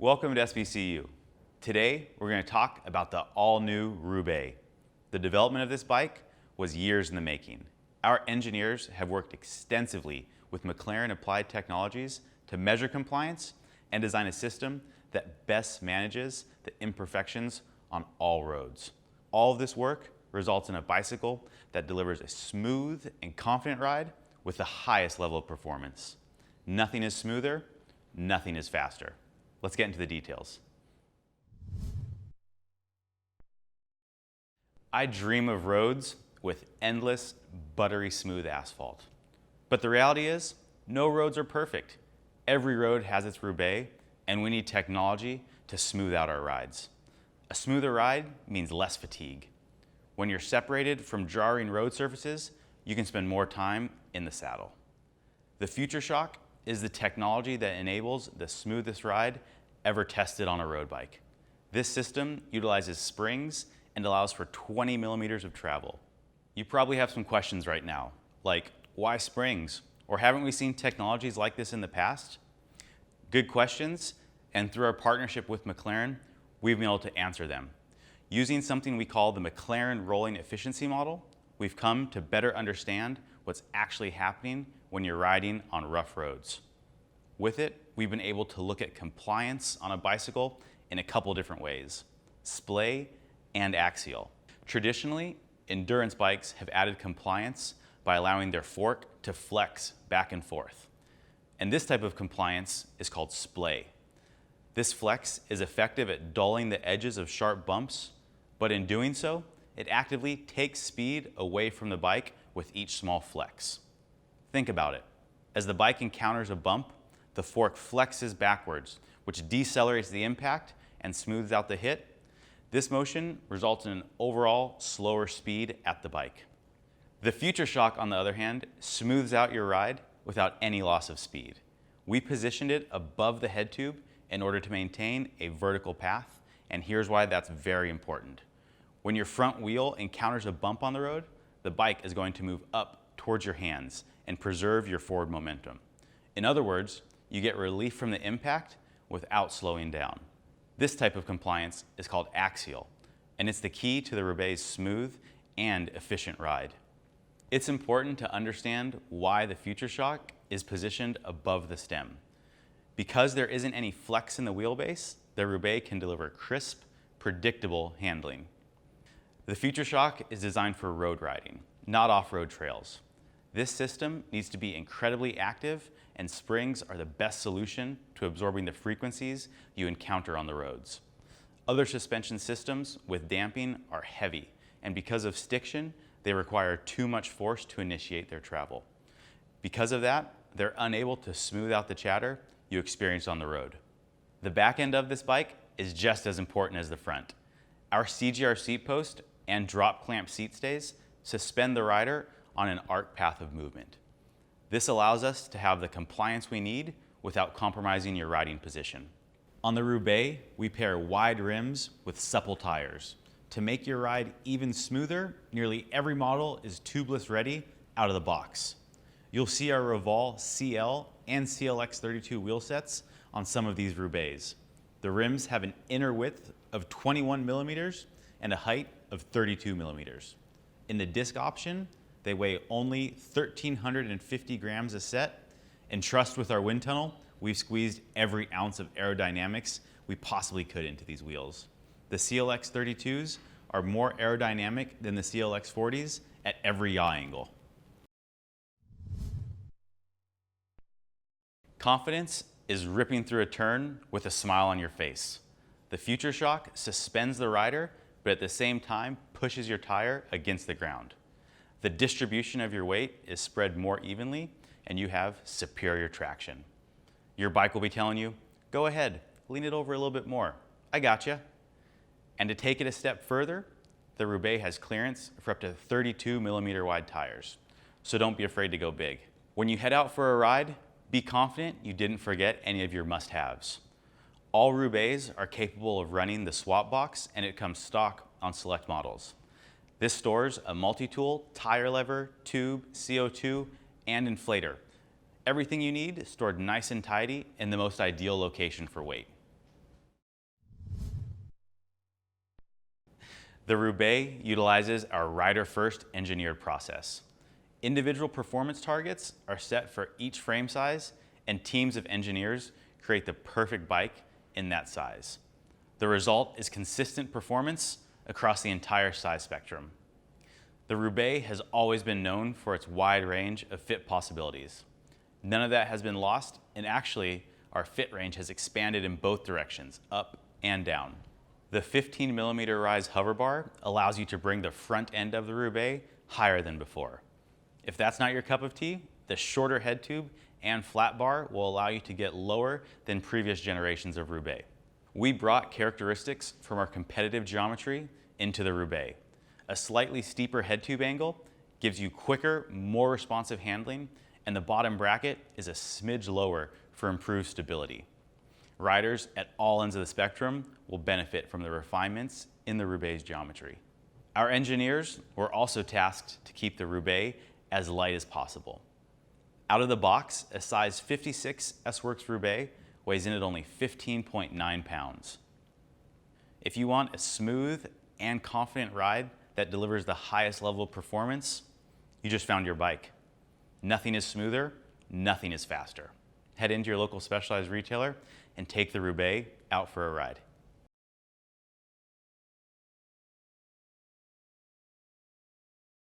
Welcome to SBCU. Today, we're going to talk about the all-new Roubaix. The development of this bike was years in the making. Our engineers have worked extensively with Mclaren applied technologies to measure compliance and design a system that best manages the imperfections on all roads. All of this work results in a bicycle that delivers a smooth and confident ride with the highest level of performance. Nothing is smoother, nothing is faster. Let's get into the details. I dream of roads with endless, buttery smooth asphalt. But the reality is, no roads are perfect. Every road has its Roubaix, and we need technology to smooth out our rides. A smoother ride means less fatigue. When you're separated from jarring road surfaces, you can spend more time in the saddle. The Future Shock is the technology that enables the smoothest ride ever tested on a road bike. This system utilizes springs and allows for 20 millimeters of travel. You probably have some questions right now, like why springs? Or haven't we seen technologies like this in the past? Good questions, and through our partnership with Mclaren, we've been able to answer them. Using something we call the Mclaren rolling efficiency model, we've come to better understand what's actually happening when you're riding on rough roads. With it, we've been able to look at compliance on a bicycle in a couple different ways, splay and axial. Traditionally, endurance bikes have added compliance by allowing their fork to flex back and forth. And this type of compliance is called splay. This flex is effective at dulling the edges of sharp bumps, but in doing so, it actively takes speed away from the bike with each small flex. Think about it. As the bike encounters a bump, the fork flexes backwards, which decelerates the impact and smooths out the hit. This motion results in an overall slower speed at the bike. The Future Shock, on the other hand, smooths out your ride without any loss of speed. We positioned it above the head tube in order to maintain a vertical path, and here's why that's very important. When your front wheel encounters a bump on the road, the bike is going to move up towards your hands and preserve your forward momentum. In other words, you get relief from the impact without slowing down. This type of compliance is called axial, and it's the key to the Roubaix's smooth and efficient ride. It's important to understand why the Future Shock is positioned above the stem. Because there isn't any flex in the wheelbase, the Roubaix can deliver crisp, predictable handling. The Future Shock is designed for road riding, not off-road trails. This system needs to be incredibly active, and springs are the best solution to absorbing the frequencies you encounter on the roads. Other suspension systems with damping are heavy, and because of stiction, they require too much force to initiate their travel. Because of that, they're unable to smooth out the chatter you experience on the road. The back end of this bike is just as important as the front. Our CGR seat post and drop clamp seat stays suspend the rider on an arc path of movement. This allows us to have the compliance we need without compromising your riding position. On the Roubaix, we pair wide rims with supple tires. To make your ride even smoother, nearly every model is tubeless ready out of the box. You'll see our Revol CL and CLX 32 wheel sets on some of these Roubaix. The rims have an inner width of 21 millimeters and a height of 32 millimeters. In the disc option, they weigh only 1,350 grams a set, and trust with our wind tunnel, we've squeezed every ounce of aerodynamics we possibly could into these wheels. The CLX 32s are more aerodynamic than the CLX 40s at every yaw angle. Confidence is ripping through a turn with a smile on your face. The Future Shock suspends the rider, but at the same time pushes your tire against the ground. The distribution of your weight is spread more evenly, and you have superior traction. Your bike will be telling you, go ahead, lean it over a little bit more. I gotcha. And to take it a step further, the Roubaix has clearance for up to 32 millimeter wide tires. So don't be afraid to go big. When you head out for a ride, be confident you didn't forget any of your must-haves. All Roubaix are capable of running the swap box, and it comes stock on select models. This stores a multi-tool, tire lever, tube, CO2, and inflator. Everything you need is stored nice and tidy in the most ideal location for weight. The Roubaix utilizes our rider-first engineered process. Individual performance targets are set for each frame size, and teams of engineers create the perfect bike in that size. The result is consistent performance across the entire size spectrum. The Roubaix has always been known for its wide range of fit possibilities. None of that has been lost, and actually, our fit range has expanded in both directions, up and down. The 15mm rise hover bar allows you to bring the front end of the Roubaix higher than before. If that's not your cup of tea, the shorter head tube and flat bar will allow you to get lower than previous generations of Roubaix. We brought characteristics from our competitive geometry into the Roubaix. A slightly steeper head tube angle gives you quicker, more responsive handling, and the bottom bracket is a smidge lower for improved stability. Riders at all ends of the spectrum will benefit from the refinements in the Roubaix's geometry. Our engineers were also tasked to keep the Roubaix as light as possible. Out of the box, a size 56 S-Works Roubaix weighs in at only 15.9 pounds. If you want a smooth and confident ride that delivers the highest level of performance, you just found your bike. Nothing is smoother, nothing is faster. Head into your local specialized retailer and take the Roubaix out for a ride.